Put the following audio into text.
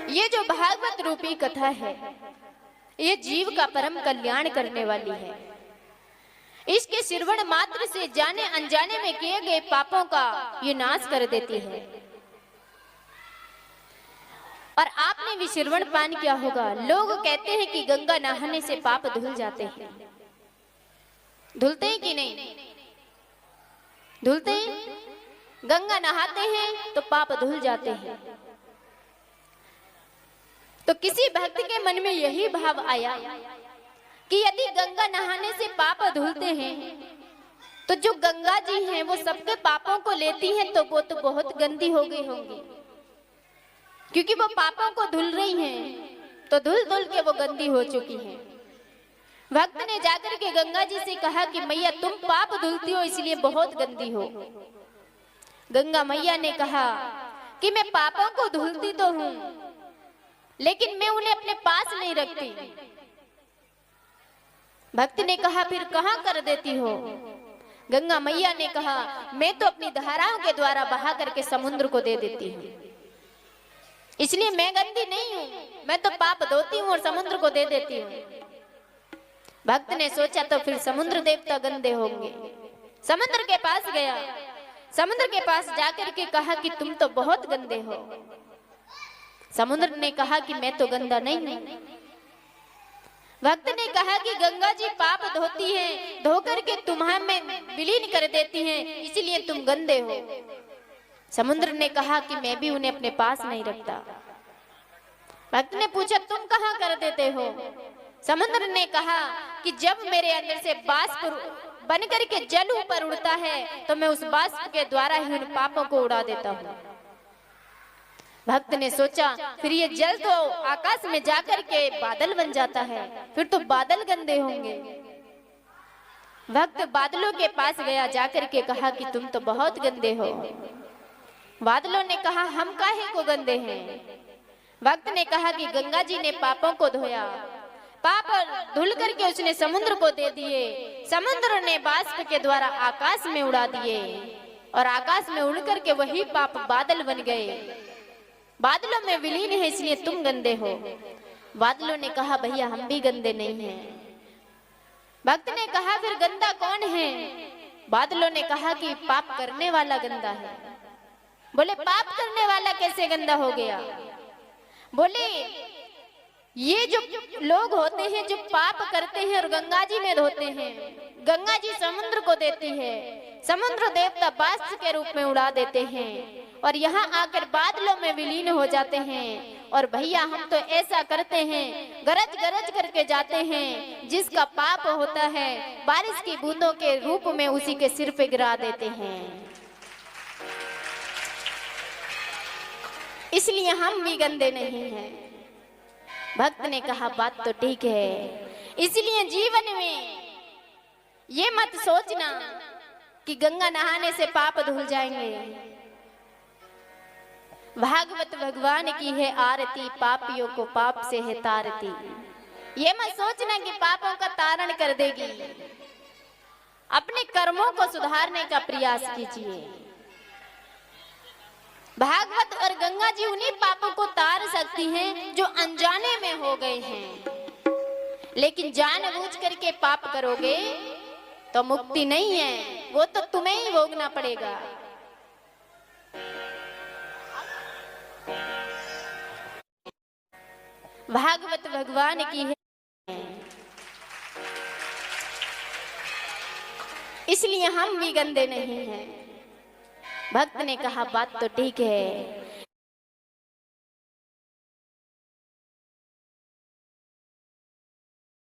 ये जो भागवत रूपी कथा है, ये जीव का परम कल्याण करने वाली है। इसके श्रवण मात्र से जाने अनजाने में किए गए पापों का ये नाश कर देती है। और आपने भी श्रवण पान किया होगा, लोग कहते हैं कि गंगा नहाने से पाप धुल जाते हैं। धुलते हैं कि नहीं? धुलते हैं। गंगा नहाते हैं तो पाप धुल जाते हैं। तो किसी भक्त के मन में यही भाव आया कि यदि गंगा नहाने से पाप धुलते हैं तो जो गंगा जी हैं वो सबके पापों को लेती हैं, तो वो तो बहुत गंदी हो गई होंगी, क्योंकि वो पापों को धुल रही हैं, तो धुल धुल के वो गंदी हो चुकी हैं। भक्त ने जाकर के गंगा जी से कहा कि मैया तुम पाप धुलती हो इसलिए बहुत गंदी हो। गंगा मैया ने कहा कि मैं पापों को धुलती तो हूं, लेकिन मैं उन्हें अपने पास नहीं रखती। भक्त ने कहा फिर कहां कर देती हो? गंगा मैया ने कहा मैं तो अपनी धाराओं के द्वारा बहा करके समुद्र को दे देती हूँ, इसलिए मैं गंदी नहीं हूँ, मैं तो पाप धोती हूँ और समुद्र को दे देती हूँ। भक्त ने सोचा तो फिर समुद्र देवता गंदे होंगे। समुद्र के पास गया, समुद्र के पास जाकर के कहा कि तुम तो बहुत गंदे हो। समुद्र ने कहा कि मैं तो गंदा नहीं हूं। भक्त ने कहा कि गंगा जी पाप धोती हैं, धो करके तुम्हां में विलीन कर देती हैं, इसलिए तुम गंदे हो। समुद्र ने कहा कि मैं भी उन्हें अपने पास नहीं रखता। भक्त ने पूछा तुम कहां कर देते हो? समुद्र ने कहा कि जब मेरे अंदर से बाष्प बन करके जल ऊपर उड़ता है तो मैं उस बाष्प के द्वारा ही उन पापों को उड़ा देता हूँ। भक्त ने सोचा फिर ये जल तो आकाश में जाकर के बादल बन जाता है, फिर तो बादल गंदे होंगे। भक्त बादलों के पास गया, जाकर के कहा कि तुम तो बहुत गंदे हो। बादलों ने कहा हम काहे को गंदे हैं? भक्त ने कहा कि गंगा जी ने पापों को धोया, पाप धुल करके उसने समुद्र को दे दिए, समुद्र ने बाष्प के द्वारा आकाश में उड़ा दिए और आकाश में उड़ करके वही पाप बादल बन गए। बादलों में विलीन है इसलिए तुम गंदे हो। बादलों ने कहा भैया हम भी गंदे नहीं हैं। भक्त ने कहा फिर गंदा कौन है? बादलों ने कहा कि पाप करने वाला गंदा है। बोले पाप करने वाला कैसे गंदा हो गया? बोले ये जो लोग होते हैं जो पाप करते हैं और गंगा जी में धोते हैं, गंगा जी समुद्र को देती है, समुद्र देवता बाष्प के रूप में उड़ा देते हैं और यहाँ आकर बादलों में विलीन हो जाते हैं। और भैया हम तो ऐसा करते हैं, गरज गरज करके जाते हैं, जिसका पाप होता है बारिश की बूंदों के रूप में उसी के सिर पे गिरा देते हैं, इसलिए हम भी गंदे नहीं हैं। भक्त ने कहा बात तो ठीक है, इसलिए जीवन में ये मत सोचना कि गंगा नहाने से पाप धुल जाएंगे। भागवत भगवान की है आरती, पापियों को पाप से है तारती। ये मत सोचना कि पापों का तारण कर देगी। अपने कर्मों को सुधारने का प्रयास कीजिए। भागवत और गंगा जी उन्हीं पापों को तार सकती हैं जो अनजाने में हो गए हैं, लेकिन जानबूझ करके पाप करोगे तो मुक्ति नहीं है, वो तो तुम्हें ही भोगना पड़ेगा। भागवत भगवान की है, इसलिए हम भी गंदे नहीं हैं। भक्त ने कहा बात तो ठीक है,